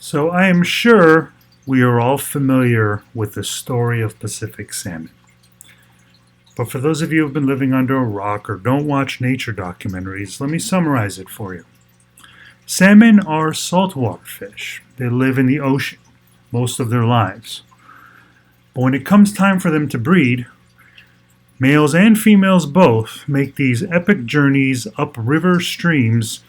So I am sure we are all familiar with the story of Pacific salmon. But for those of you who have been living under a rock or don't watch nature documentaries, let me summarize it for you. Salmon are saltwater fish. They live in the ocean most of their lives. But when it comes time for them to breed, males and females both make these epic journeys up river streams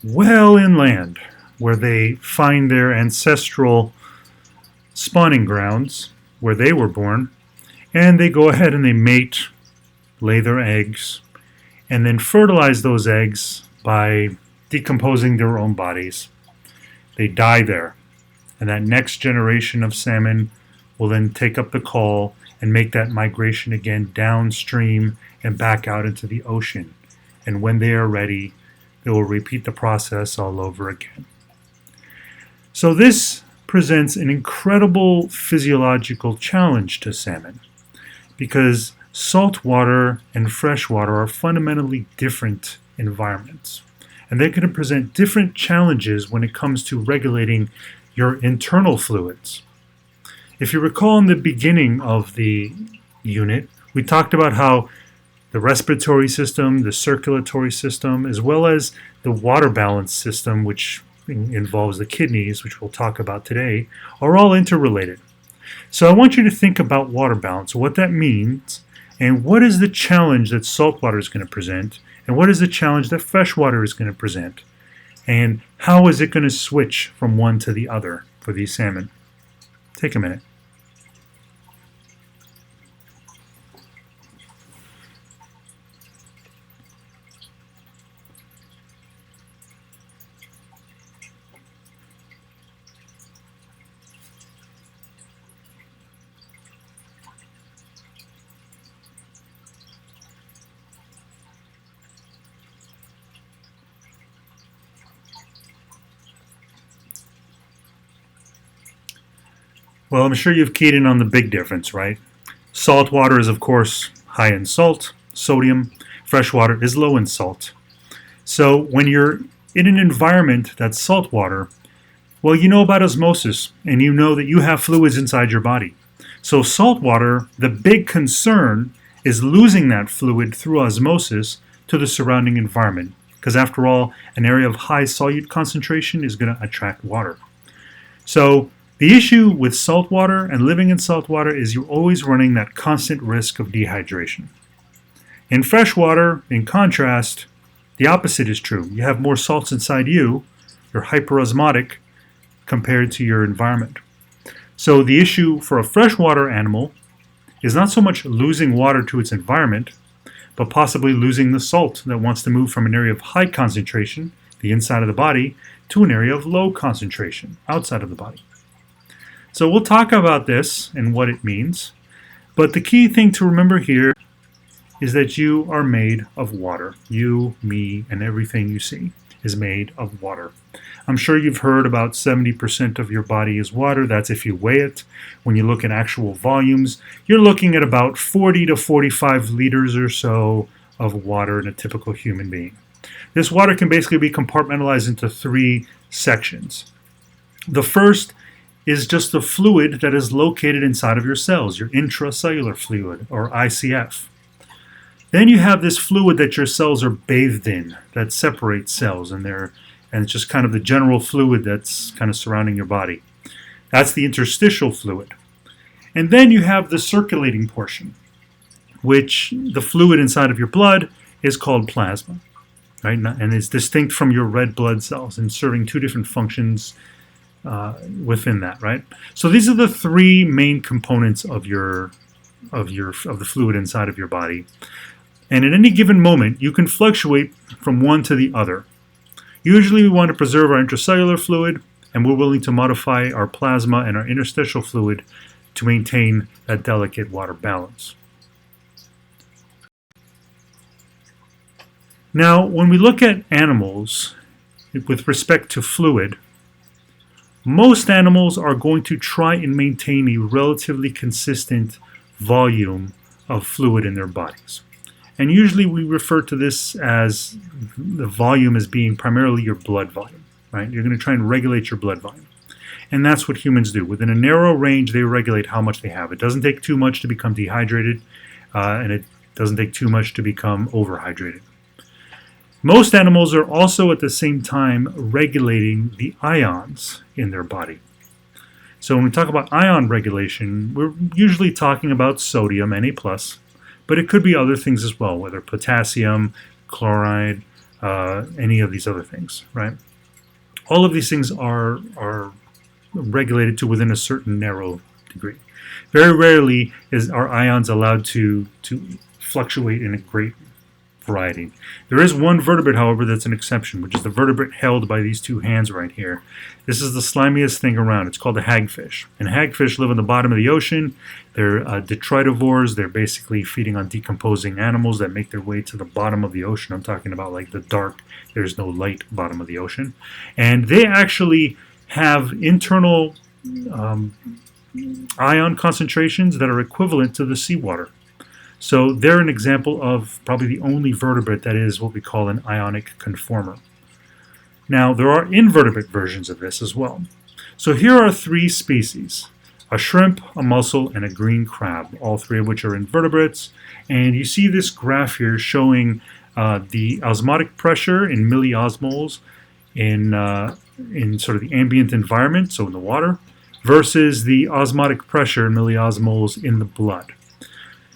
well inland, where they find their ancestral spawning grounds where they were born, and they go ahead and they mate, lay their eggs, and then fertilize those eggs by decomposing their own bodies. They die there, and that next generation of salmon will then take up the call and make that migration again downstream and back out into the ocean. And when they are ready, they will repeat the process all over again. So this presents an incredible physiological challenge to salmon, because saltwater and freshwater are fundamentally different environments. And they're going to present different challenges when it comes to regulating your internal fluids. If you recall in the beginning of the unit, we talked about how the respiratory system, the circulatory system, as well as the water balance system, which involves the kidneys, which we'll talk about today, are all interrelated. So I want you to think about water balance, what that means, and what is the challenge that saltwater is going to present, and what is the challenge that freshwater is going to present, and how is it going to switch from one to the other for these salmon. Take a minute. Well, I'm sure you've keyed in on the big difference, right? Saltwater is, of course, high in salt, sodium. Freshwater is low in salt. So when you're in an environment that's saltwater, well, you know about osmosis, and you know that you have fluids inside your body. So saltwater, the big concern is losing that fluid through osmosis to the surrounding environment, because after all, an area of high solute concentration is going to attract water. So the issue with saltwater and living in saltwater is you're always running that constant risk of dehydration. In freshwater, in contrast, the opposite is true. You have more salts inside you, you're hyperosmotic compared to your environment. So the issue for a freshwater animal is not so much losing water to its environment, but possibly losing the salt that wants to move from an area of high concentration, the inside of the body, to an area of low concentration, outside of the body. So we'll talk about this and what it means, but the key thing to remember here is that you are made of water. You, me, and everything you see is made of water. I'm sure you've heard about 70% of your body is water. That's if you weigh it. When you look at actual volumes, you're looking at about 40 to 45 liters or so of water in a typical human being. This water can basically be compartmentalized into three sections. The first is just the fluid that is located inside of your cells, your intracellular fluid, or ICF. Then you have this fluid that your cells are bathed in, that separates cells, and it's just kind of the general fluid that's kind of surrounding your body. That's the interstitial fluid. And then you have the circulating portion, which the fluid inside of your blood is called plasma, right? And it's distinct from your red blood cells and serving two different functions within that, right? So these are the three main components of the fluid inside of your body. And at any given moment, you can fluctuate from one to the other. Usually we want to preserve our intracellular fluid, and we're willing to modify our plasma and our interstitial fluid to maintain that delicate water balance. Now, when we look at animals with respect to fluid, most animals are going to try and maintain a relatively consistent volume of fluid in their bodies. And usually we refer to this as the volume as being primarily your blood volume, right? You're going to try and regulate your blood volume. And that's what humans do. Within a narrow range, they regulate how much they have. It doesn't take too much to become dehydrated, and it doesn't take too much to become overhydrated. Most animals are also at the same time regulating the ions in their body. So when we talk about ion regulation, we're usually talking about sodium, Na+, but it could be other things as well, whether potassium, chloride, any of these other things, right? All of these things are regulated to within a certain narrow degree. Very rarely are ions allowed to fluctuate in a great variety. There is one vertebrate, however, that's an exception, which is the vertebrate held by these two hands right here. This is the slimiest thing around. It's called a hagfish. And hagfish live on the bottom of the ocean. They're detritivores. They're basically feeding on decomposing animals that make their way to the bottom of the ocean. I'm talking about like the dark, there's no light bottom of the ocean. And they actually have internal ion concentrations that are equivalent to the seawater. So they're an example of probably the only vertebrate that is what we call an ionic conformer. Now, there are invertebrate versions of this as well. So here are three species: a shrimp, a mussel, and a green crab, all three of which are invertebrates. And you see this graph here showing the osmotic pressure in milliosmoles in sort of the ambient environment, so in the water, versus the osmotic pressure in milliosmoles in the blood.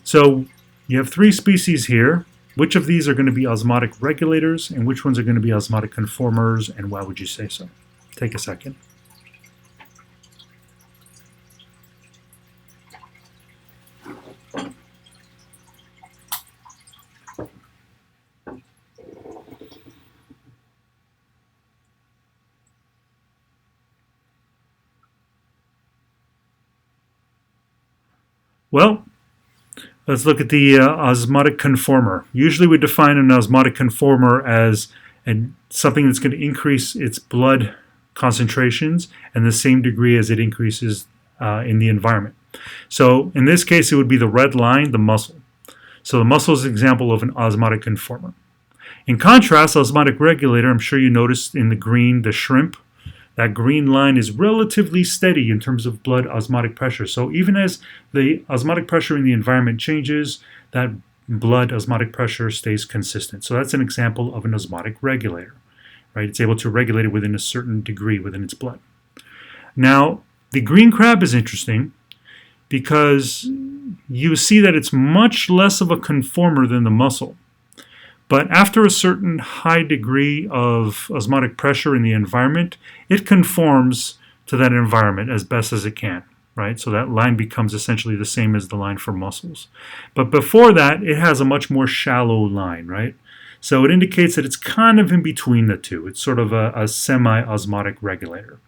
So you have three species here. Which of these are going to be osmotic regulators, and which ones are going to be osmotic conformers, and why would you say so? Take a second. Well, let's look at the osmotic conformer. Usually we define an osmotic conformer as something that's going to increase its blood concentrations in the same degree as it increases in the environment. So in this case, it would be the red line, the mussel. So the mussel is an example of an osmotic conformer. In contrast, osmotic regulator, I'm sure you noticed in the green, the shrimp. That green line is relatively steady in terms of blood osmotic pressure. So even as the osmotic pressure in the environment changes, that blood osmotic pressure stays consistent. So that's an example of an osmotic regulator, right? It's able to regulate it within a certain degree within its blood. Now, the green crab is interesting because you see that it's much less of a conformer than the mussel. But after a certain high degree of osmotic pressure in the environment, it conforms to that environment as best as it can, right? So that line becomes essentially the same as the line for mussels. But before that, it has a much more shallow line, right? So it indicates that it's kind of in between the two. It's sort of a semi-osmotic regulator.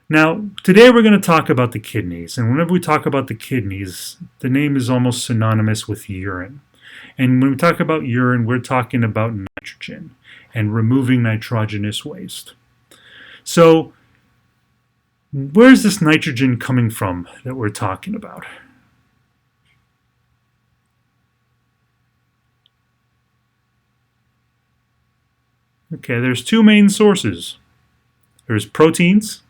Now, today we're going to talk about the kidneys. And whenever we talk about the kidneys, the name is almost synonymous with urine. And when we talk about urine, we're talking about nitrogen and removing nitrogenous waste. So where's this nitrogen coming from that we're talking about? Okay, there's two main sources. There's proteins.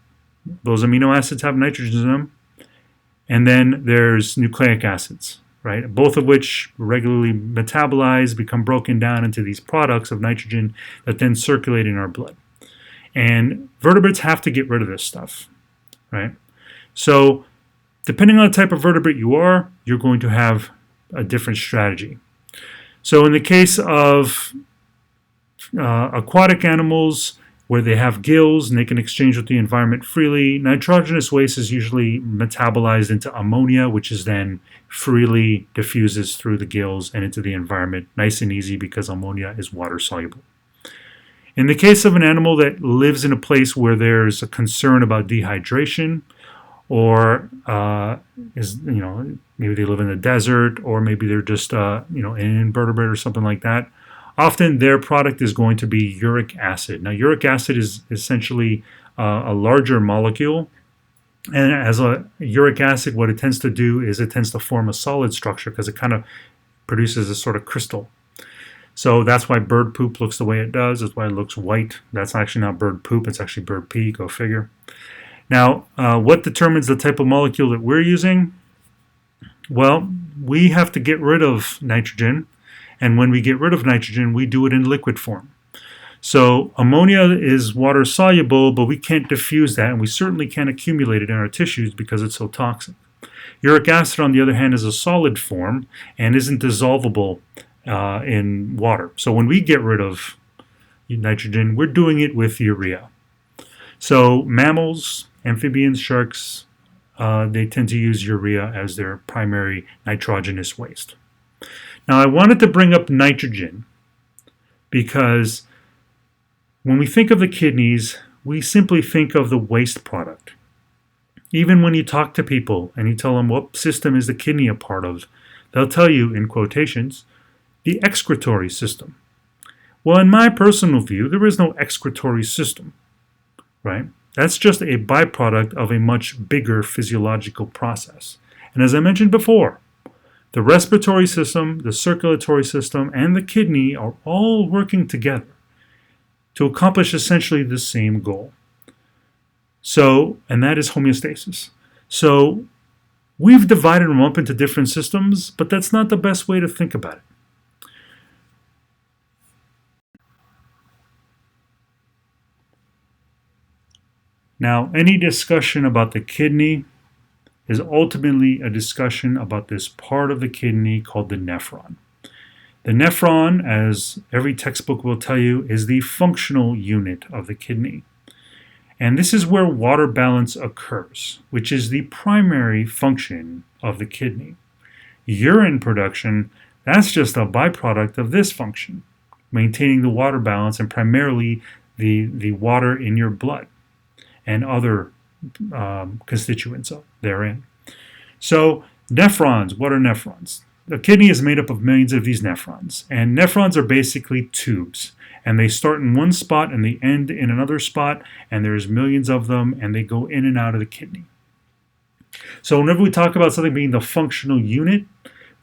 Those amino acids have nitrogen in them. And then there's nucleic acids, right? Both of which regularly metabolize, become broken down into these products of nitrogen that then circulate in our blood. And vertebrates have to get rid of this stuff, right? So depending on the type of vertebrate you are, you're going to have a different strategy. So in the case of aquatic animals, where they have gills and they can exchange with the environment freely, nitrogenous waste is usually metabolized into ammonia, which is then freely diffuses through the gills and into the environment, nice and easy because ammonia is water soluble. In the case of an animal that lives in a place where there's a concern about dehydration, or maybe they live in the desert, or maybe they're just an invertebrate or something like that, often their product is going to be uric acid. Now, uric acid is essentially a larger molecule. And as a uric acid, what it tends to do is it tends to form a solid structure because it kind of produces a sort of crystal. So that's why bird poop looks the way it does. That's why it looks white. That's actually not bird poop. It's actually bird pee. Go figure. Now, what determines the type of molecule that we're using? Well, we have to get rid of nitrogen, and when we get rid of nitrogen, we do it in liquid form. So ammonia is water soluble, but we can't diffuse that, and we certainly can't accumulate it in our tissues because it's so toxic. Uric acid, on the other hand, is a solid form and isn't dissolvable in water. So when we get rid of nitrogen, we're doing it with urea. So mammals, amphibians, sharks, they tend to use urea as their primary nitrogenous waste. Now I wanted to bring up nitrogen because when we think of the kidneys, we simply think of the waste product. Even when you talk to people and you tell them what system is the kidney a part of, they'll tell you, in quotations, the excretory system. Well, in my personal view, there is no excretory system, right? That's just a byproduct of a much bigger physiological process. And as I mentioned before, the respiratory system, the circulatory system, and the kidney are all working together to accomplish essentially the same goal. So, and that is homeostasis. So, we've divided them up into different systems, but that's not the best way to think about it. Now, any discussion about the kidney is ultimately a discussion about this part of the kidney called the nephron. The nephron, as every textbook will tell you, is the functional unit of the kidney. And this is where water balance occurs, which is the primary function of the kidney. Urine production, that's just a byproduct of this function, maintaining the water balance and primarily the water in your blood and other constituents therein. So nephrons, what are nephrons? The kidney is made up of millions of these nephrons, and nephrons are basically tubes, and they start in one spot and they end in another spot, and there's millions of them, and they go in and out of the kidney. So whenever we talk about something being the functional unit,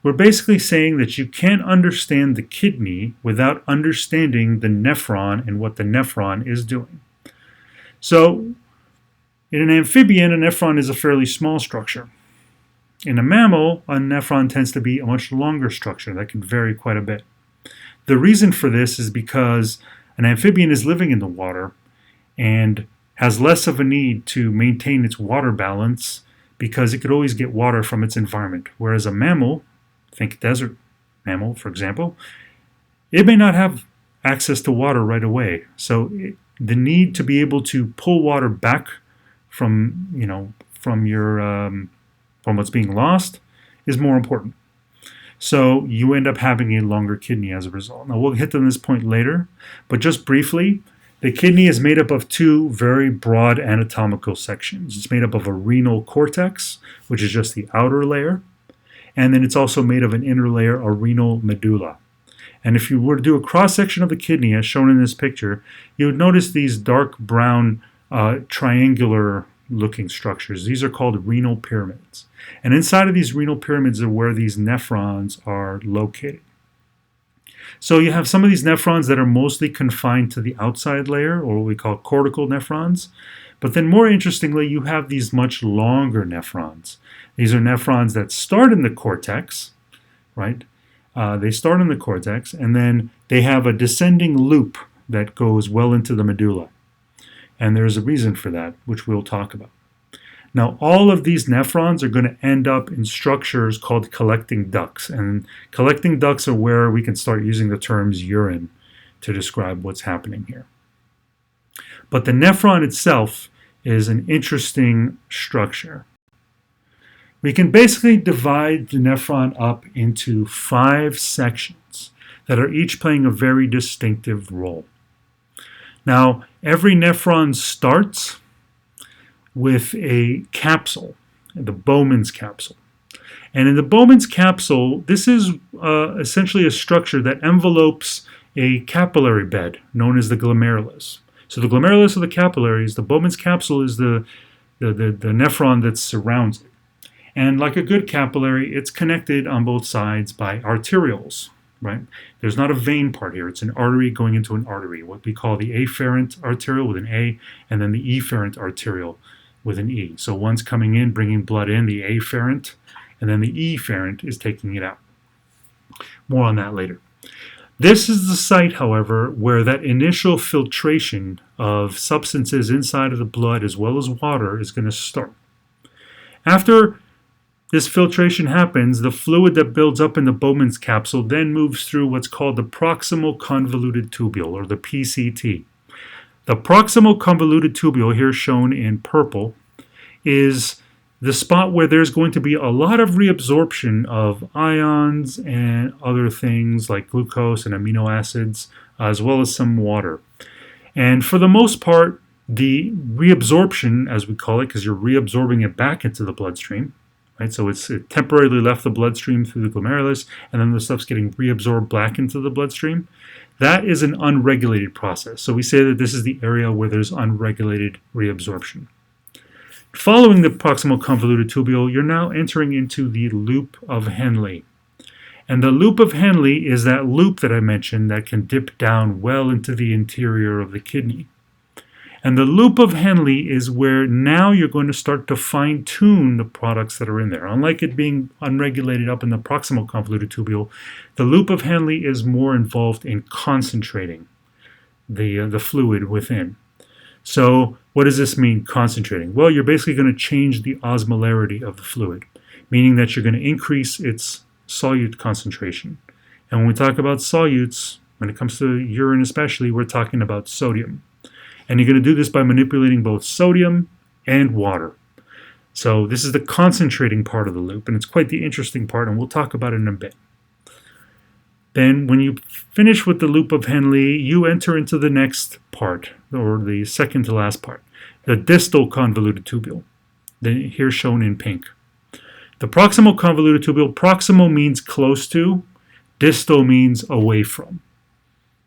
we're basically saying that you can't understand the kidney without understanding the nephron and what the nephron is doing. So in an amphibian, a nephron is a fairly small structure. In a mammal, a nephron tends to be a much longer structure that can vary quite a bit. The reason for this is because an amphibian is living in the water and has less of a need to maintain its water balance because it could always get water from its environment. Whereas a mammal, think desert mammal, for example, it may not have access to water right away. So the need to be able to pull water back from what's being lost is more important. So you end up having a longer kidney as a result. Now we'll hit to this point later, but just briefly, the kidney is made up of two very broad anatomical sections. It's made up of a renal cortex, which is just the outer layer, and then it's also made of an inner layer, a renal medulla. And if you were to do a cross-section of the kidney, as shown in this picture, you would notice these dark brown triangular looking structures. These are called renal pyramids. And inside of these renal pyramids are where these nephrons are located. So you have some of these nephrons that are mostly confined to the outside layer, or what we call cortical nephrons. But then more interestingly, you have these much longer nephrons. These are nephrons that start in the cortex, right? They start in the cortex, and then they have a descending loop that goes well into the medulla. And there's a reason for that, which we'll talk about. Now, all of these nephrons are going to end up in structures called collecting ducts. And collecting ducts are where we can start using the terms urine to describe what's happening here. But the nephron itself is an interesting structure. We can basically divide the nephron up into 5 sections that are each playing a very distinctive role. Now, every nephron starts with a capsule, the Bowman's capsule. And in the Bowman's capsule, this is essentially a structure that envelopes a capillary bed known as the glomerulus. So the glomerulus of the capillaries, the Bowman's capsule is the nephron that surrounds it. And like a good capillary, it's connected on both sides by arterioles, right? There's not a vein part here. It's an artery going into an artery, what we call the afferent arteriole with an A, and then the efferent arteriole with an E. So one's coming in, bringing blood in, the afferent, and then the efferent is taking it out. More on that later. This is the site, however, where that initial filtration of substances inside of the blood as well as water is going to start. After this filtration happens, the fluid that builds up in the Bowman's capsule then moves through what's called the proximal convoluted tubule, or the PCT. The proximal convoluted tubule, here shown in purple, is the spot where there's going to be a lot of reabsorption of ions and other things like glucose and amino acids, as well as some water. And for the most part, the reabsorption, as we call it, because you're reabsorbing it back into the bloodstream, right? So it temporarily left the bloodstream through the glomerulus, and then the stuff's getting reabsorbed back into the bloodstream. That is an unregulated process. So we say that this is the area where there's unregulated reabsorption. Following the proximal convoluted tubule, you're now entering into the loop of Henle. And the loop of Henle is that loop that I mentioned that can dip down well into the interior of the kidney. And the loop of Henle is where now you're going to start to fine-tune the products that are in there. Unlike it being unregulated up in the proximal convoluted tubule, the loop of Henle is more involved in concentrating the fluid within. So what does this mean, concentrating? Well, you're basically going to change the osmolarity of the fluid, meaning that you're going to increase its solute concentration. And when we talk about solutes, when it comes to urine especially, we're talking about sodium. And you're going to do this by manipulating both sodium and water. So this is the concentrating part of the loop, and it's quite the interesting part, and we'll talk about it in a bit. Then when you finish with the loop of Henle, you enter into the next part, or the second to last part, the distal convoluted tubule, here shown in pink. The proximal convoluted tubule, proximal means close to, distal means away from.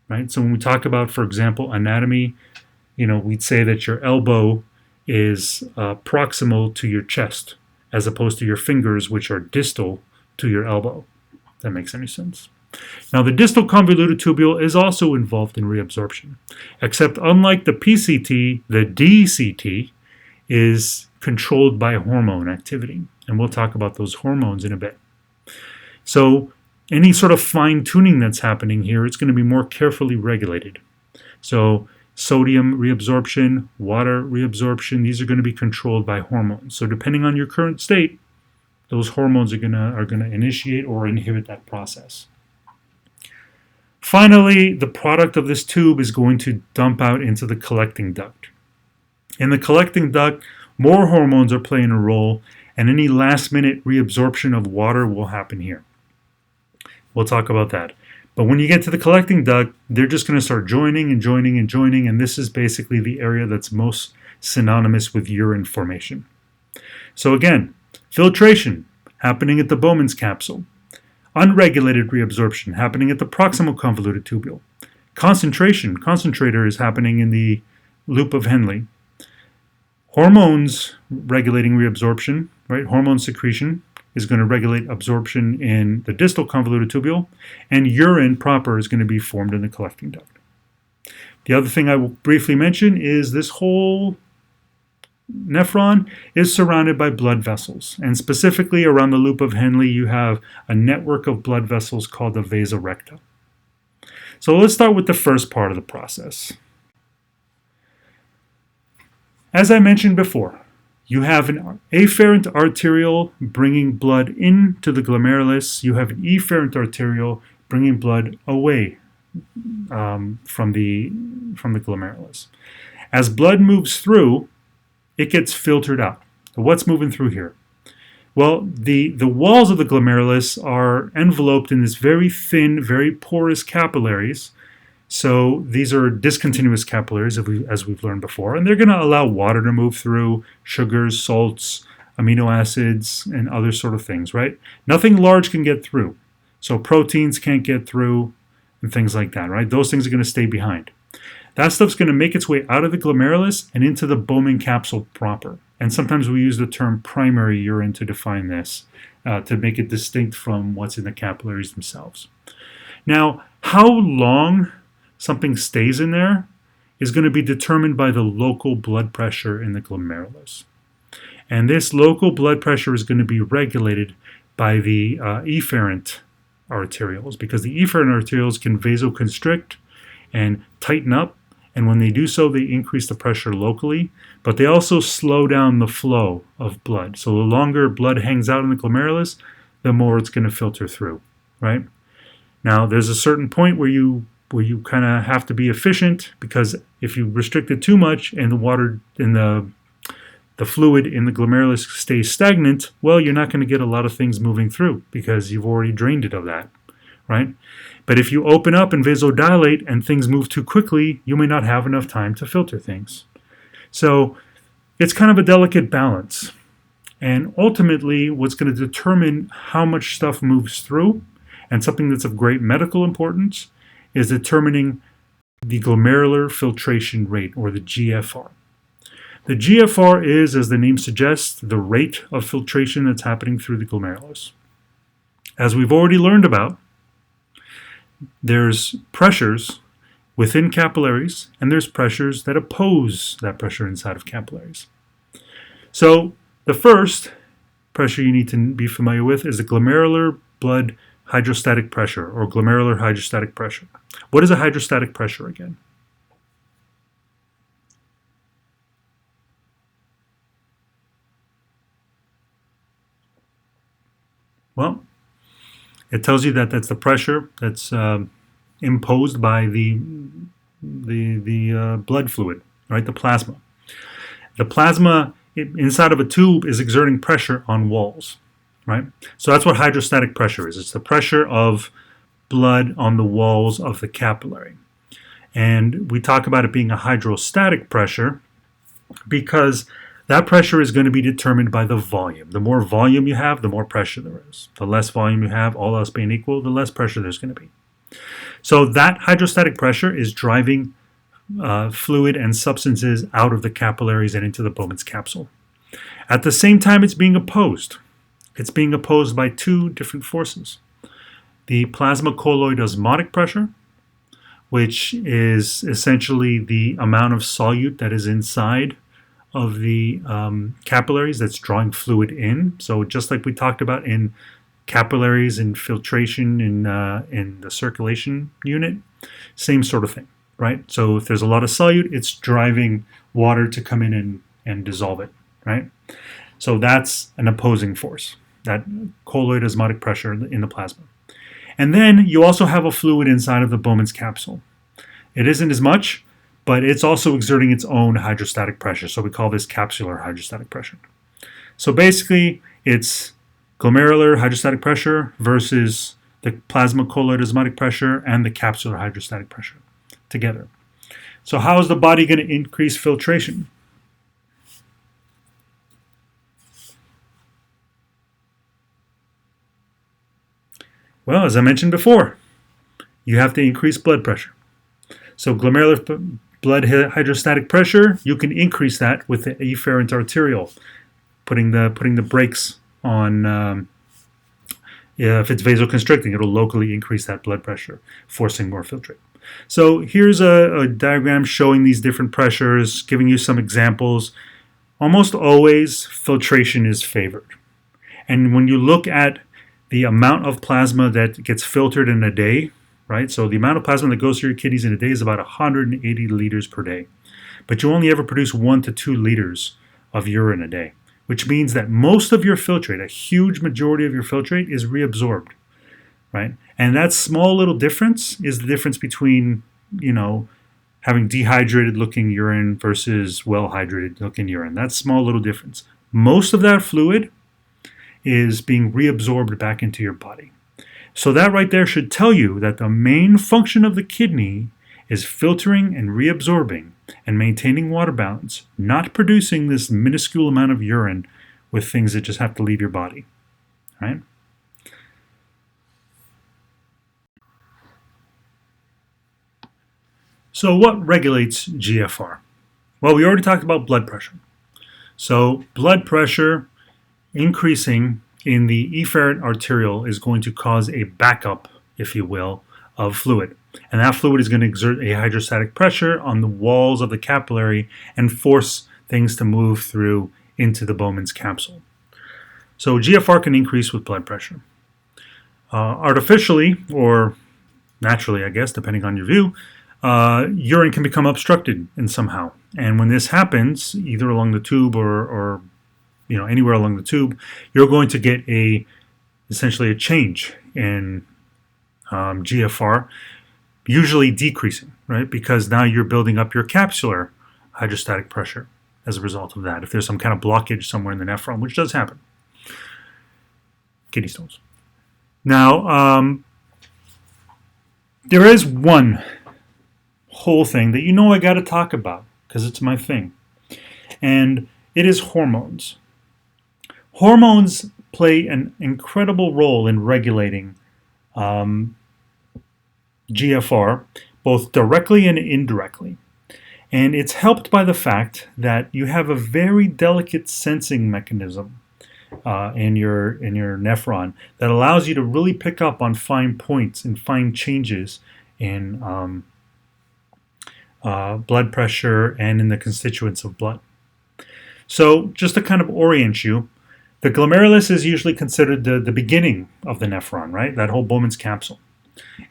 Right? So when we talk about, for example, anatomy, we'd say that your elbow is proximal to your chest, as opposed to your fingers, which are distal to your elbow. If that makes any sense. Now, the distal convoluted tubule is also involved in reabsorption, except unlike the PCT, the DCT is controlled by hormone activity, and we'll talk about those hormones in a bit. So any sort of fine-tuning that's happening here, it's going to be more carefully regulated. So sodium reabsorption, water reabsorption, these are going to be controlled by hormones. So depending on your current state, those hormones are going to initiate or inhibit that process. Finally, the product of this tube is going to dump out into the collecting duct. In the collecting duct, more hormones are playing a role, and any last-minute reabsorption of water will happen here. We'll talk about that. But when you get to the collecting duct, they're just going to start joining, and this is basically the area that's most synonymous with urine formation. So again, filtration happening at the Bowman's capsule. Unregulated reabsorption happening at the proximal convoluted tubule. Concentrator is happening in the loop of Henle. Hormones regulating reabsorption, right? Hormone secretion is going to regulate absorption in the distal convoluted tubule, and urine proper is going to be formed in the collecting duct. The other thing I will briefly mention is this whole nephron is surrounded by blood vessels, and specifically around the loop of Henle you have a network of blood vessels called the vasa recta. So let's start with the first part of the process. As I mentioned before, you have an afferent arteriole bringing blood into the glomerulus. You have an efferent arteriole bringing blood away from the glomerulus. As blood moves through, it gets filtered out. So what's moving through here? Well, the walls of the glomerulus are enveloped in this very thin, very porous capillaries. So these are discontinuous capillaries, as we've learned before, and they're going to allow water to move through, sugars, salts, amino acids, and other sort of things, right? Nothing large can get through. So proteins can't get through and things like that, right? Those things are going to stay behind. That stuff's going to make its way out of the glomerulus and into the Bowman capsule proper. And sometimes we use the term primary urine to define this, to make it distinct from what's in the capillaries themselves. Now, how long something stays in there is going to be determined by the local blood pressure in the glomerulus. And this local blood pressure is going to be regulated by the efferent arterioles, because the efferent arterioles can vasoconstrict and tighten up, and when they do so, they increase the pressure locally, but they also slow down the flow of blood. So the longer blood hangs out in the glomerulus, the more it's going to filter through, right? Now, there's a certain point where you kind of have to be efficient, because if you restrict it too much and the water in the fluid in the glomerulus stays stagnant, well, you're not going to get a lot of things moving through because you've already drained it of that, right? But if you open up and vasodilate and things move too quickly, you may not have enough time to filter things. So it's kind of a delicate balance. And ultimately, what's going to determine how much stuff moves through, and something that's of great medical importance, is determining the glomerular filtration rate, or the GFR. The GFR is, as the name suggests, the rate of filtration that's happening through the glomerulus. As we've already learned about, there's pressures within capillaries, and there's pressures that oppose that pressure inside of capillaries. So the first pressure you need to be familiar with is the glomerular blood hydrostatic pressure, or glomerular hydrostatic pressure. What is a hydrostatic pressure again? Well, it tells you that that's the pressure that's imposed by the blood fluid, right? The plasma. The plasma inside of a tube is exerting pressure on walls, right? So that's what hydrostatic pressure is. It's the pressure of blood on the walls of the capillary. And we talk about it being a hydrostatic pressure because that pressure is going to be determined by the volume. The more volume you have, the more pressure there is. The less volume you have, all else being equal, the less pressure there's going to be. So that hydrostatic pressure is driving fluid and substances out of the capillaries and into the Bowman's capsule. At the same time, it's being opposed. It's being opposed by two different forces. The plasma colloid osmotic pressure, which is essentially the amount of solute that is inside of the capillaries that's drawing fluid in. So just like we talked about in capillaries and filtration in the circulation unit, same sort of thing, right? So if there's a lot of solute, it's driving water to come in and dissolve it, right? So that's an opposing force, that colloid osmotic pressure in the plasma. And then you also have a fluid inside of the Bowman's capsule. It isn't as much, but it's also exerting its own hydrostatic pressure. So we call this capsular hydrostatic pressure. So basically, it's glomerular hydrostatic pressure versus the plasma colloid osmotic pressure and the capsular hydrostatic pressure together. So how is the body going to increase filtration? Well, as I mentioned before, you have to increase blood pressure. So glomerular blood hydrostatic pressure, you can increase that with the efferent arteriole, putting the brakes on. If it's vasoconstricting, it'll locally increase that blood pressure, forcing more filtrate. So here's a diagram showing these different pressures, giving you some examples. Almost always, filtration is favored. And when you look at the amount of plasma that gets filtered in a day, right? So the amount of plasma that goes through your kidneys in a day is about 180 liters per day. But you only ever produce 1 to 2 liters of urine a day, which means that most of your filtrate, a huge majority of your filtrate, is reabsorbed, right? And that small little difference is the difference between, having dehydrated looking urine versus well hydrated looking urine. That small little difference. Most of that fluid is being reabsorbed back into your body. So that right there should tell you that the main function of the kidney is filtering and reabsorbing and maintaining water balance, not producing this minuscule amount of urine with things that just have to leave your body, right? So what regulates GFR? Well, we already talked about blood pressure. So blood pressure increasing in the efferent arteriole is going to cause a backup, if you will, of fluid. And that fluid is going to exert a hydrostatic pressure on the walls of the capillary and force things to move through into the Bowman's capsule. So GFR can increase with blood pressure. Artificially, or naturally, I guess, depending on your view, urine can become obstructed in somehow. And when this happens, either along the tube or anywhere along the tube, you're going to get essentially a change in GFR, usually decreasing, right? Because now you're building up your capsular hydrostatic pressure as a result of that. If there's some kind of blockage somewhere in the nephron, which does happen. Kidney stones. Now, there is one whole thing that I got to talk about because it's my thing, and it is hormones. Hormones play an incredible role in regulating GFR, both directly and indirectly. And it's helped by the fact that you have a very delicate sensing mechanism in your nephron that allows you to really pick up on fine points and fine changes in blood pressure and in the constituents of blood. So just to kind of orient you, the glomerulus is usually considered the beginning of the nephron, right? That whole Bowman's capsule.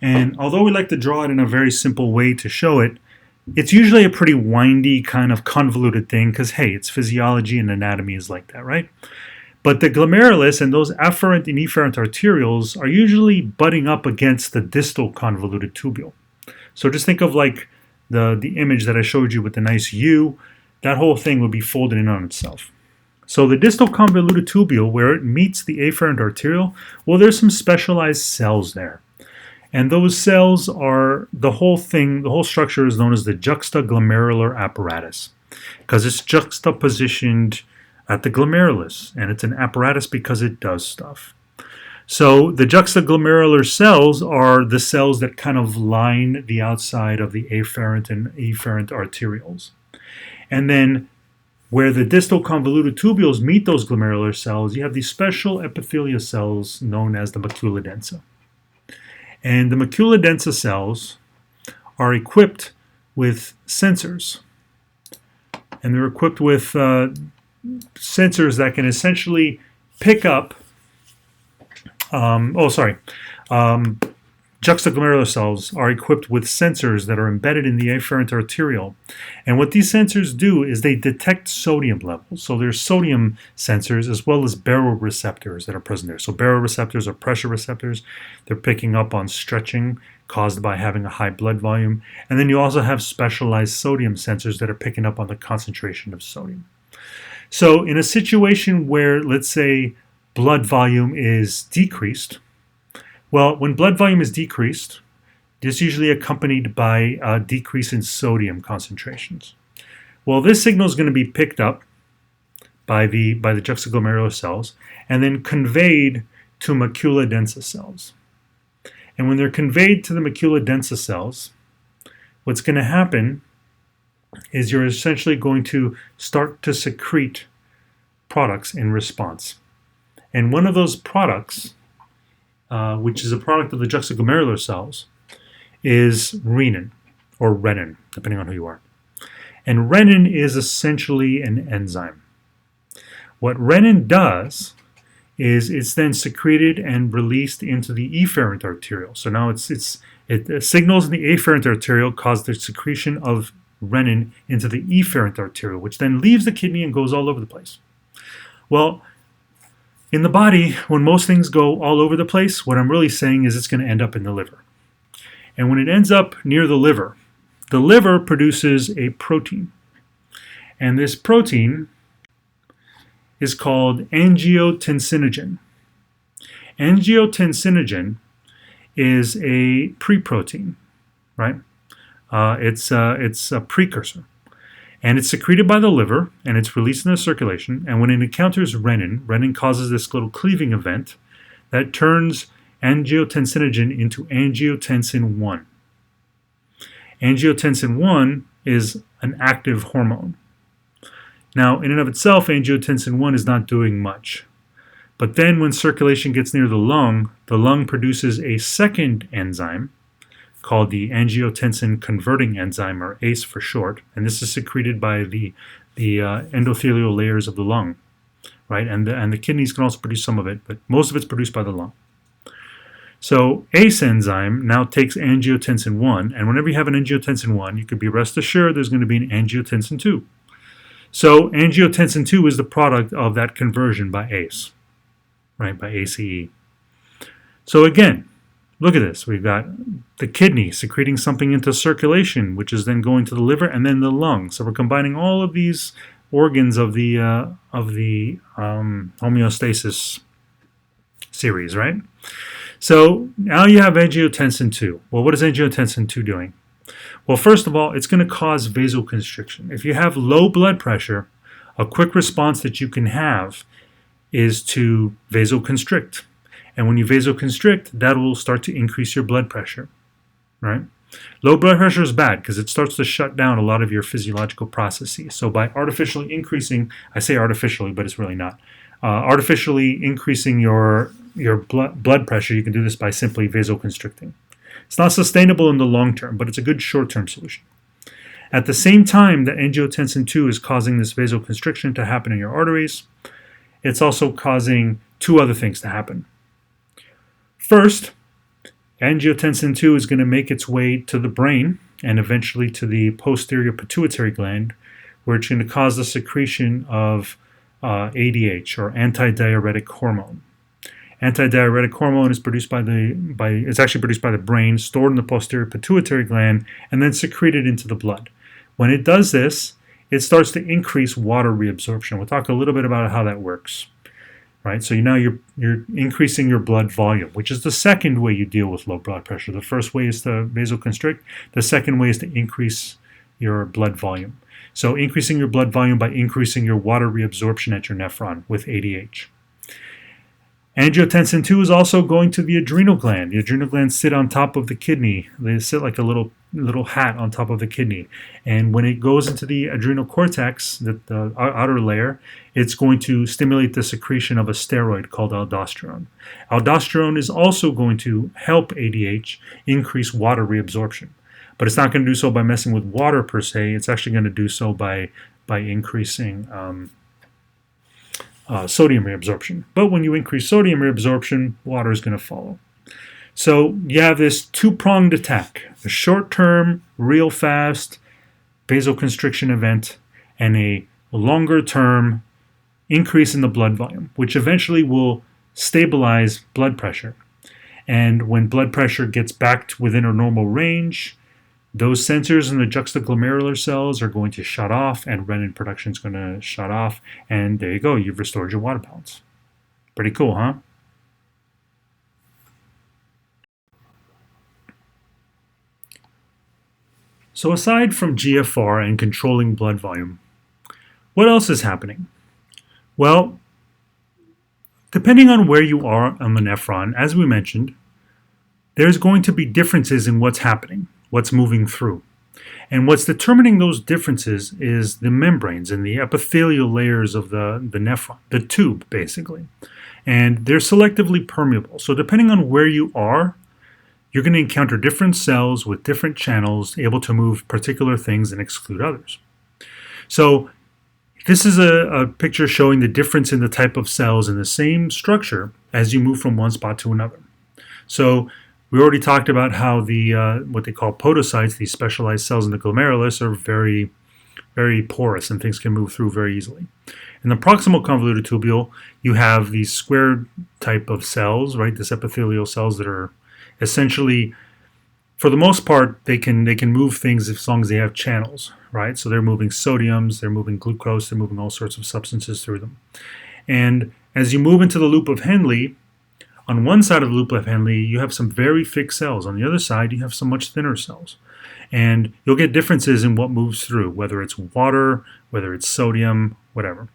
And although we like to draw it in a very simple way to show it, it's usually a pretty windy, kind of convoluted thing because, hey, it's physiology and anatomy is like that, right? But the glomerulus and those afferent and efferent arterioles are usually butting up against the distal convoluted tubule. So just think of like the image that I showed you with the nice U. That whole thing would be folded in on itself. So the distal convoluted tubule, where it meets the afferent arteriole, well, there's some specialized cells there. And those cells are the whole structure is known as the juxtaglomerular apparatus because it's juxtapositioned at the glomerulus, and it's an apparatus because it does stuff. So the juxtaglomerular cells are the cells that kind of line the outside of the afferent and efferent arterioles. And then where the distal convoluted tubules meet those glomerular cells, you have these special epithelial cells known as the macula densa. And the macula densa cells are equipped with sensors. And they're equipped with sensors that can essentially pick up, juxtaglomerular cells are equipped with sensors that are embedded in the afferent arteriole. And what these sensors do is they detect sodium levels. So there's sodium sensors as well as baroreceptors that are present there. So baroreceptors are pressure receptors. They're picking up on stretching caused by having a high blood volume. And then you also have specialized sodium sensors that are picking up on the concentration of sodium. So in a situation where, let's say, blood volume is decreased, well, when blood volume is decreased, it's usually accompanied by a decrease in sodium concentrations. Well, this signal is going to be picked up by the juxtaglomerular cells and then conveyed to macula densa cells. And when they're conveyed to the macula densa cells, what's going to happen is you're essentially going to start to secrete products in response. And one of those products, which is a product of the juxtaglomerular cells, is renin, or renin, depending on who you are. And renin is essentially an enzyme. What renin does is it's then secreted and released into the efferent arteriole. So now it signals in the afferent arteriole cause the secretion of renin into the efferent arteriole, which then leaves the kidney and goes all over the place. Well, in the body, when most things go all over the place, what I'm really saying is it's going to end up in the liver. And when it ends up near the liver produces a protein. And this protein is called angiotensinogen. Angiotensinogen is a preprotein, right? It's a precursor. And it's secreted by the liver, and it's released in the circulation. And when it encounters renin causes this little cleaving event that turns angiotensinogen into angiotensin 1. Angiotensin 1 is an active hormone. Now, in and of itself, angiotensin 1 is not doing much. But then when circulation gets near the lung produces a second enzyme called the angiotensin converting enzyme, or ACE for short, and this is secreted by the endothelial layers of the lung, right? And the kidneys can also produce some of it, but most of it's produced by the lung. So ACE enzyme now takes angiotensin 1, and whenever you have an angiotensin 1, you could be rest assured there's going to be an angiotensin 2. So angiotensin 2 is the product of that conversion by ACE, right, by ACE. So again, look at this. We've got the kidney secreting something into circulation, which is then going to the liver and then the lung. So we're combining all of these organs of the homeostasis series, right? So now you have angiotensin 2. Well, what is angiotensin 2 doing? Well, first of all, it's going to cause vasoconstriction. If you have low blood pressure, a quick response that you can have is to vasoconstrict. And when you vasoconstrict, that will start to increase your blood pressure, right? Low blood pressure is bad because it starts to shut down a lot of your physiological processes. So by artificially increasing, I say artificially, but it's really not, artificially increasing your blood pressure, you can do this by simply vasoconstricting. It's not sustainable in the long term, but it's a good short-term solution. At the same time that angiotensin 2 is causing this vasoconstriction to happen in your arteries, it's also causing two other things to happen. First, angiotensin 2 is going to make its way to the brain and eventually to the posterior pituitary gland, where it's going to cause the secretion of ADH, or antidiuretic hormone. Antidiuretic hormone is produced it's actually produced by the brain, stored in the posterior pituitary gland, and then secreted into the blood. When it does this, it starts to increase water reabsorption. We'll talk a little bit about how that works. Right? So now you're increasing your blood volume, which is the second way you deal with low blood pressure. The first way is to vasoconstrict. The second way is to increase your blood volume. So increasing your blood volume by increasing your water reabsorption at your nephron with ADH. Angiotensin 2 is also going to the adrenal gland. The adrenal glands sit on top of the kidney. They sit like a little hat on top of the kidney. And when it goes into the adrenal cortex, the outer layer, it's going to stimulate the secretion of a steroid called aldosterone. Aldosterone is also going to help ADH increase water reabsorption. But it's not going to do so by messing with water per se. It's actually going to do so by increasing sodium reabsorption. But when you increase sodium reabsorption, water is going to follow. So you have this two-pronged attack, a short-term, real fast vasoconstriction event and a longer-term increase in the blood volume, which eventually will stabilize blood pressure. And when blood pressure gets back to within a normal range, those sensors in the juxtaglomerular cells are going to shut off, and renin production is going to shut off, and there you go, you've restored your water balance. Pretty cool, huh? So aside from GFR and controlling blood volume, what else is happening? Well, depending on where you are on the nephron, as we mentioned, there's going to be differences in what's happening, what's moving through. And what's determining those differences is the membranes and the epithelial layers of the nephron, the tube, basically. And they're selectively permeable. So depending on where you are, you're going to encounter different cells with different channels able to move particular things and exclude others. So this is a picture showing the difference in the type of cells in the same structure as you move from one spot to another. So we already talked about how the what they call podocytes, these specialized cells in the glomerulus, are very, very porous and things can move through very easily. In the proximal convoluted tubule, you have these square type of cells, right? This epithelial cells that are essentially, for the most part, they can move things as long as they have channels, right? So they're moving sodiums, they're moving glucose, they're moving all sorts of substances through them. And as you move into the loop of Henle, on one side of the loop of Henle, you have some very thick cells. On the other side, you have some much thinner cells. And you'll get differences in what moves through, whether it's water, whether it's sodium, whatever.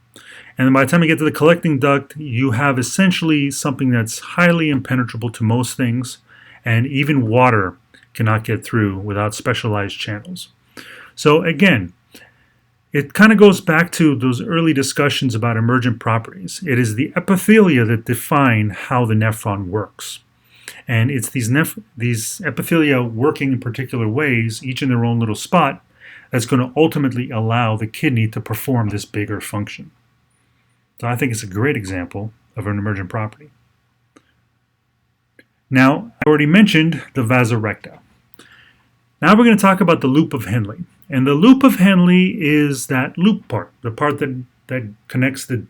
And then by the time you get to the collecting duct, you have essentially something that's highly impenetrable to most things, and even water cannot get through without specialized channels. So again, it kind of goes back to those early discussions about emergent properties. It is the epithelia that define how the nephron works. And it's these epithelia working in particular ways, each in their own little spot, that's going to ultimately allow the kidney to perform this bigger function. So I think it's a great example of an emergent property. Now, I already mentioned the vasa recta. Now we're going to talk about the loop of Henle. And the loop of Henle is that loop part, the part that connects the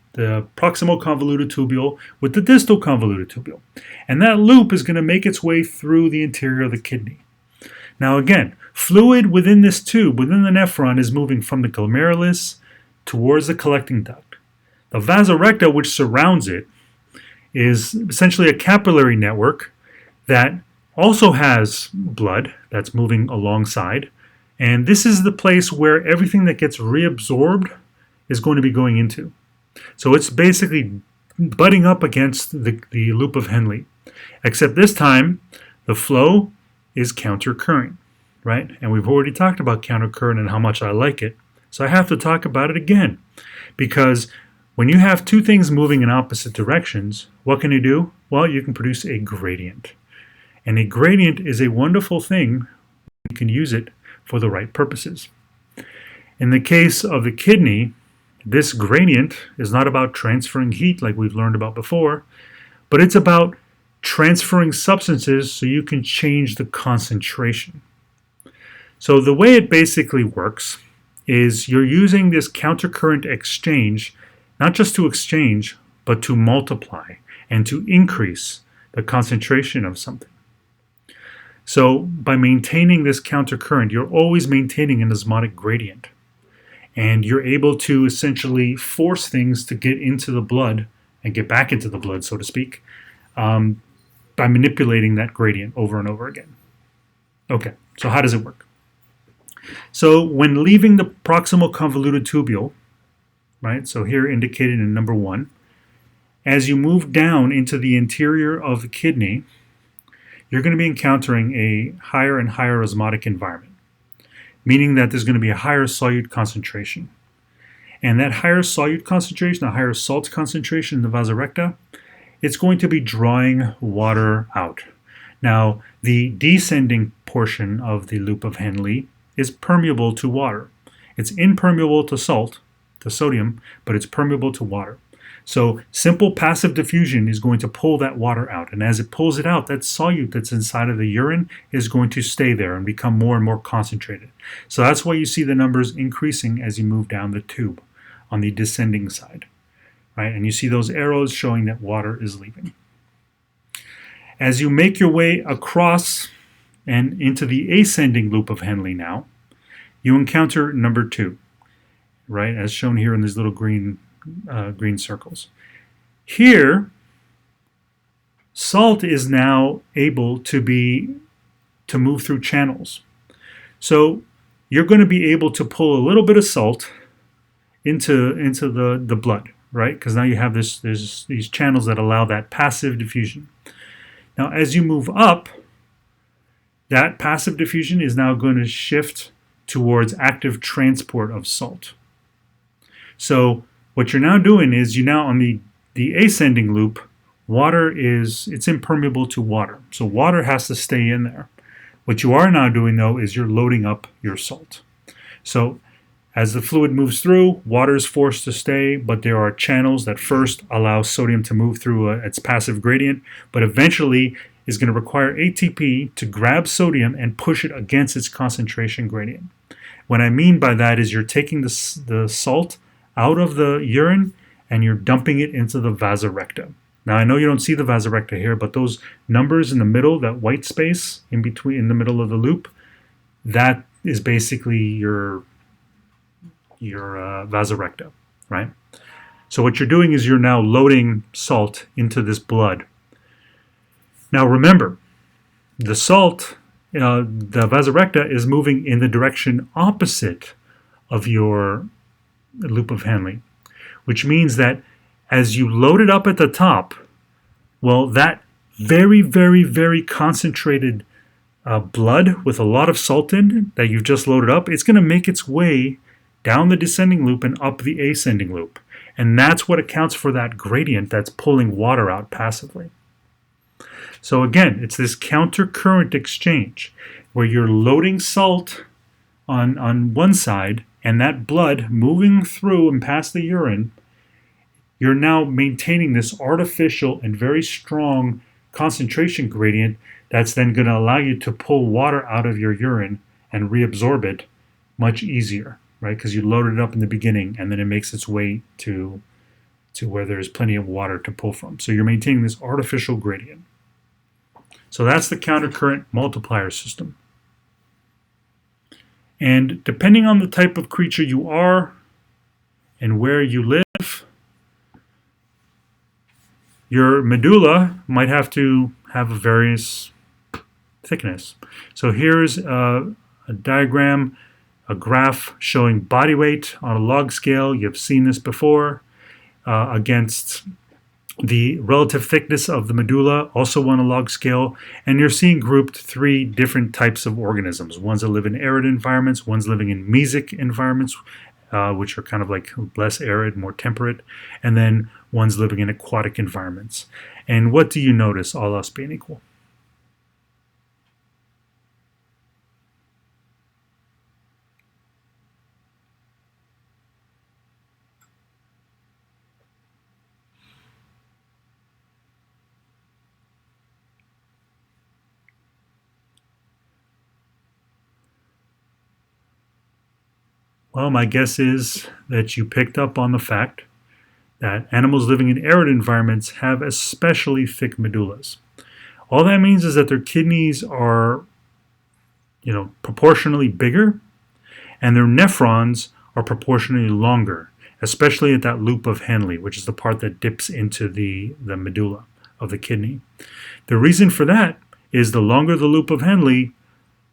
proximal convoluted tubule with the distal convoluted tubule. And that loop is going to make its way through the interior of the kidney. Now again, fluid within this tube, within the nephron, is moving from the glomerulus towards the collecting duct. The vasa recta, which surrounds it, is essentially a capillary network that also has blood that's moving alongside. And this is the place where everything that gets reabsorbed is going to be going into. So it's basically butting up against the loop of Henle. Except this time, the flow is countercurrent, right? And we've already talked about countercurrent and how much I like it. So I have to talk about it again. Because when you have two things moving in opposite directions, what can you do? Well, you can produce a gradient. And a gradient is a wonderful thing. You can use it for the right purposes. In the case of the kidney, this gradient is not about transferring heat like we've learned about before, but it's about transferring substances so you can change the concentration. So the way it basically works is you're using this countercurrent exchange, not just to exchange, but to multiply and to increase the concentration of something. So by maintaining this countercurrent, you're always maintaining an osmotic gradient. And you're able to essentially force things to get into the blood and get back into the blood, so to speak, by manipulating that gradient over and over again. Okay, so how does it work? So when leaving the proximal convoluted tubule, right, so here indicated in number 1, as you move down into the interior of the kidney, you're going to be encountering a higher and higher osmotic environment, meaning that there's going to be a higher solute concentration. And that higher solute concentration, a higher salt concentration in the vasa recta, it's going to be drawing water out. Now, the descending portion of the loop of Henle is permeable to water. It's impermeable to salt, to sodium, but it's permeable to water. So simple passive diffusion is going to pull that water out. And as it pulls it out, that solute that's inside of the urine is going to stay there and become more and more concentrated. So that's why you see the numbers increasing as you move down the tube on the descending side, right? And you see those arrows showing that water is leaving. As you make your way across and into the ascending loop of Henle now, you encounter number 2, right? As shown here in these little green circles. Here, salt is now able to move through channels. So you're going to be able to pull a little bit of salt into the blood, right? Because now you have these channels that allow that passive diffusion. Now, as you move up, that passive diffusion is now going to shift towards active transport of salt. So what you're now doing is you now on the ascending loop, it's impermeable to water. So water has to stay in there. What you are now doing though is you're loading up your salt. So as the fluid moves through, water is forced to stay, but there are channels that first allow sodium to move through its passive gradient, but eventually is going to require ATP to grab sodium and push it against its concentration gradient. What I mean by that is you're taking the salt out of the urine and you're dumping it into the vasa recta. Now I know you don't see the vasa recta here, but those numbers in the middle, that white space in the middle of the loop, that is basically your vasa recta, right? So what you're doing is you're now loading salt into this blood. Now remember, the salt, the vasa recta is moving in the direction opposite of your loop of Henle, which means that as you load it up at the top, well, that very, very, very concentrated blood with a lot of salt in it that you've just loaded up, it's going to make its way down the descending loop and up the ascending loop. And that's what accounts for that gradient that's pulling water out passively. So again, it's this countercurrent exchange where you're loading salt on one side and that blood moving through and past the urine, you're now maintaining this artificial and very strong concentration gradient that's then going to allow you to pull water out of your urine and reabsorb it much easier, right? Because you loaded it up in the beginning and then it makes its way to where there's plenty of water to pull from. So you're maintaining this artificial gradient. So that's the countercurrent multiplier system. And depending on the type of creature you are and where you live, your medulla might have to have a various thickness. So here's a diagram, a graph showing body weight on a log scale. You've seen this before, against the relative thickness of the medulla, also on a log scale. And you're seeing grouped 3 different types of organisms. Ones that live in arid environments, ones living in mesic environments, which are kind of like less arid, more temperate, and then ones living in aquatic environments. And what do you notice, all else being equal? Well, my guess is that you picked up on the fact that animals living in arid environments have especially thick medullas. All that means is that their kidneys are, proportionally bigger, and their nephrons are proportionally longer, especially at that loop of Henle, which is the part that dips into the medulla of the kidney. The reason for that is the longer the loop of Henle,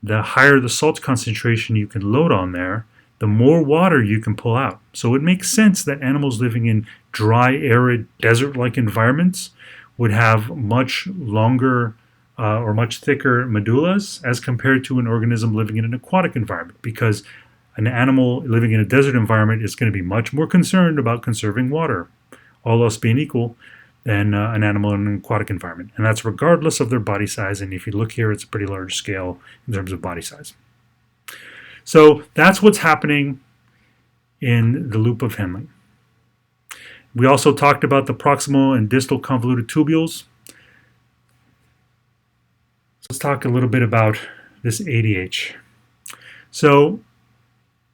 the higher the salt concentration you can load on there, the more water you can pull out. So it makes sense that animals living in dry, arid, desert-like environments would have much longer or much thicker medullas as compared to an organism living in an aquatic environment, because an animal living in a desert environment is going to be much more concerned about conserving water, all else being equal, than an animal in an aquatic environment. And that's regardless of their body size. And if you look here, it's a pretty large scale in terms of body size. So that's what's happening in the loop of Henle. We also talked about the proximal and distal convoluted tubules. Let's talk a little bit about this ADH. So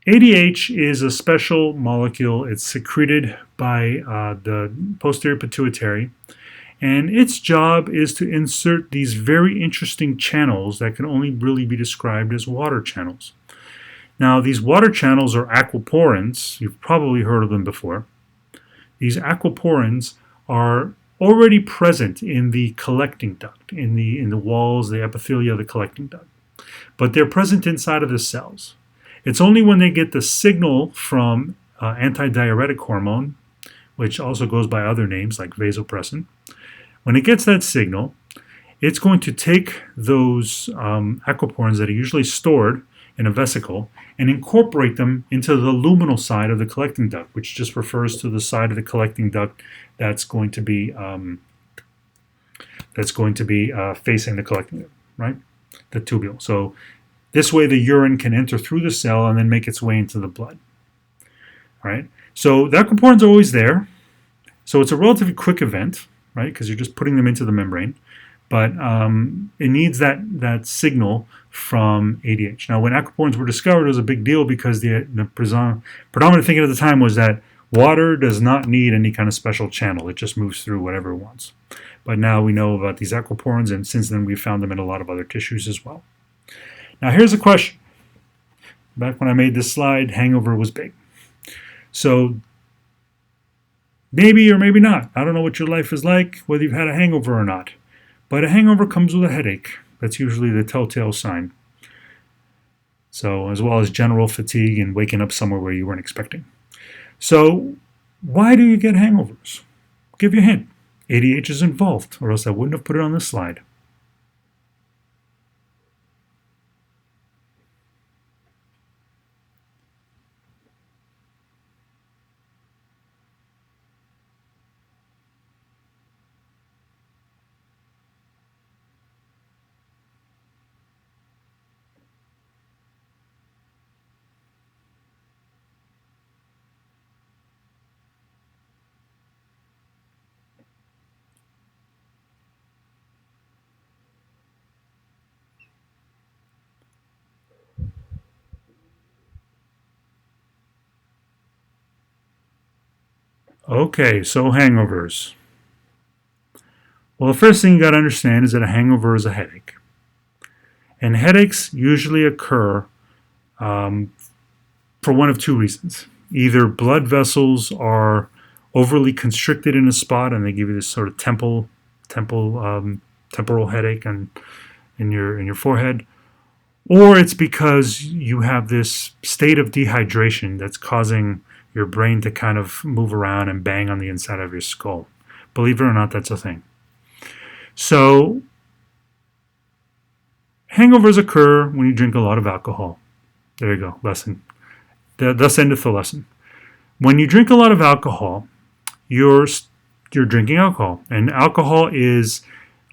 ADH is a special molecule. It's secreted by the posterior pituitary, and its job is to insert these very interesting channels that can only really be described as water channels. Now, these water channels are aquaporins. You've probably heard of them before. These aquaporins are already present in the collecting duct, in the walls, the epithelia of the collecting duct. But they're present inside of the cells. It's only when they get the signal from antidiuretic hormone, which also goes by other names like vasopressin. When it gets that signal, it's going to take those aquaporins that are usually stored in a vesicle and incorporate them into the luminal side of the collecting duct, which just refers to the side of the collecting duct that's going to be facing the collecting duct, right? The tubule. So this way the urine can enter through the cell and then make its way into the blood. Right? So the aquaporins are always there. So it's a relatively quick event, right? Because you're just putting them into the membrane. But it needs that signal from ADH. Now, when aquaporins were discovered, it was a big deal because the predominant thinking at the time was that water does not need any kind of special channel. It just moves through whatever it wants. But now we know about these aquaporins, and since then we've found them in a lot of other tissues as well. Now, here's a question. Back when I made this slide, hangover was big. So maybe or maybe not. I don't know what your life is like, whether you've had a hangover or not. But a hangover comes with a headache. That's usually the telltale sign. So, as well as general fatigue and waking up somewhere where you weren't expecting. So, why do you get hangovers? I'll give you a hint. ADH is involved, or else I wouldn't have put it on this slide. Okay, so hangovers. Well, the first thing you got to understand is that a hangover is a headache. And headaches usually occur um, for one of two reasons. Either blood vessels are overly constricted in a spot and they give you this sort of temporal headache in your forehead, or it's because you have this state of dehydration that's causing your brain to kind of move around and bang on the inside of your skull. Believe it or not, that's a thing. So, hangovers occur when you drink a lot of alcohol. There you go, lesson. Thus endeth the lesson. When you drink a lot of alcohol, you're drinking alcohol, and alcohol is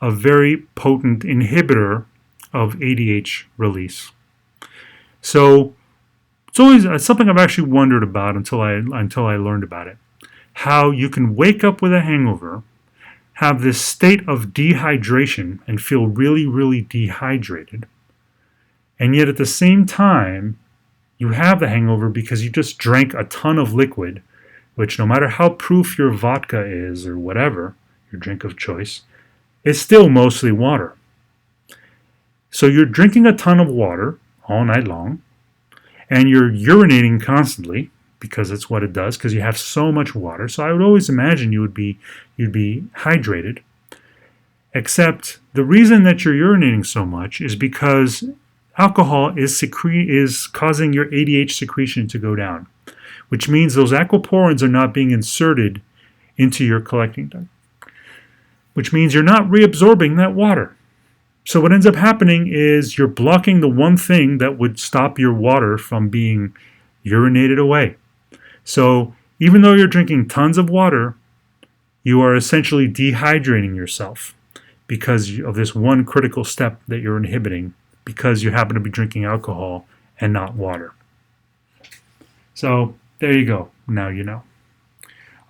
a very potent inhibitor of ADH release. So it's something I've actually wondered about until I learned about it. How you can wake up with a hangover, have this state of dehydration and feel really, really dehydrated, and yet at the same time you have the hangover because you just drank a ton of liquid, which no matter how proof your vodka is or whatever, your drink of choice, is still mostly water. So you're drinking a ton of water all night long, and you're urinating constantly because it's what it does because you have so much water. So I would always imagine you'd be hydrated. Except the reason that you're urinating so much is because alcohol is causing your ADH secretion to go down, which means those aquaporins are not being inserted into your collecting duct, which means you're not reabsorbing that water. So what ends up happening is you're blocking the one thing that would stop your water from being urinated away. So even though you're drinking tons of water, you are essentially dehydrating yourself because of this one critical step that you're inhibiting because you happen to be drinking alcohol and not water. So there you go. Now you know.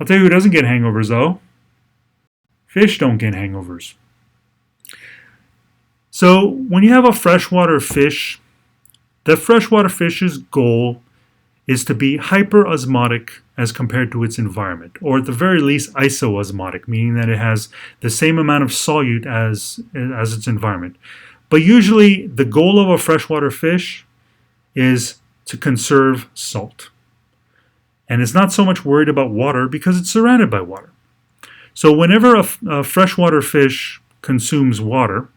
I'll tell you who doesn't get hangovers though. Fish don't get hangovers. So when you have a freshwater fish, the freshwater fish's goal is to be hyperosmotic as compared to its environment, or at the very least isosmotic, meaning that it has the same amount of solute as its environment. But usually the goal of a freshwater fish is to conserve salt. And it's not so much worried about water because it's surrounded by water. So whenever a freshwater fish consumes water,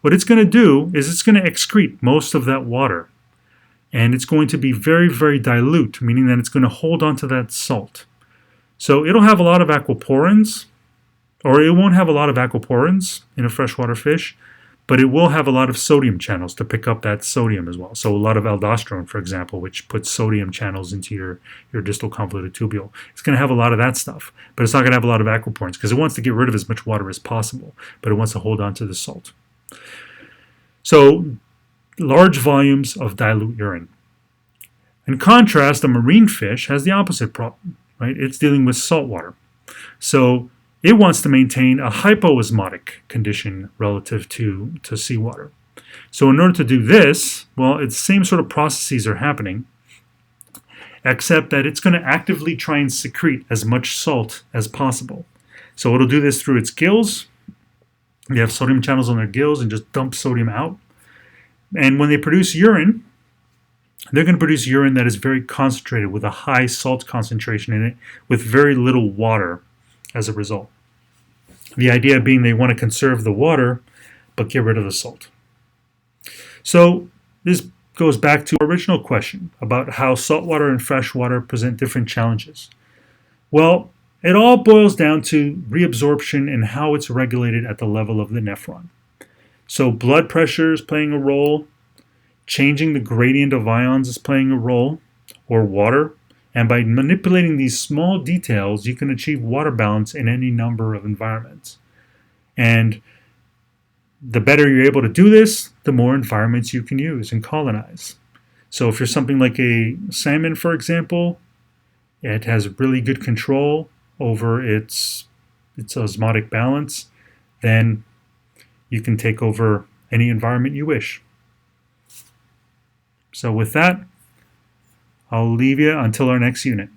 what it's going to do is it's going to excrete most of that water. And it's going to be very, very dilute, meaning that it's going to hold on to that salt. So it'll have a lot of aquaporins, or it won't have a lot of aquaporins in a freshwater fish, but it will have a lot of sodium channels to pick up that sodium as well. So a lot of aldosterone, for example, which puts sodium channels into your distal convoluted tubule. It's going to have a lot of that stuff, but it's not going to have a lot of aquaporins because it wants to get rid of as much water as possible, but it wants to hold on to the salt. So large volumes of dilute urine. In contrast, a marine fish has the opposite problem, right? It's dealing with salt water. So it wants to maintain a hypoosmotic condition relative to seawater. So in order to do this, well, it's the same sort of processes are happening, except that it's going to actively try and secrete as much salt as possible. So it'll do this through its gills. They have sodium channels on their gills and just dump sodium out. And when they produce urine, they're going to produce urine that is very concentrated with a high salt concentration in it with very little water as a result. The idea being they want to conserve the water but get rid of the salt. So this goes back to our original question about how saltwater and freshwater present different challenges. Well, it all boils down to reabsorption and how it's regulated at the level of the nephron. So blood pressure is playing a role, changing the gradient of ions is playing a role, or water, and by manipulating these small details, you can achieve water balance in any number of environments. And the better you're able to do this, the more environments you can use and colonize. So if you're something like a salmon, for example, it has really good control over its osmotic balance, then you can take over any environment you wish. So with that, I'll leave you until our next unit.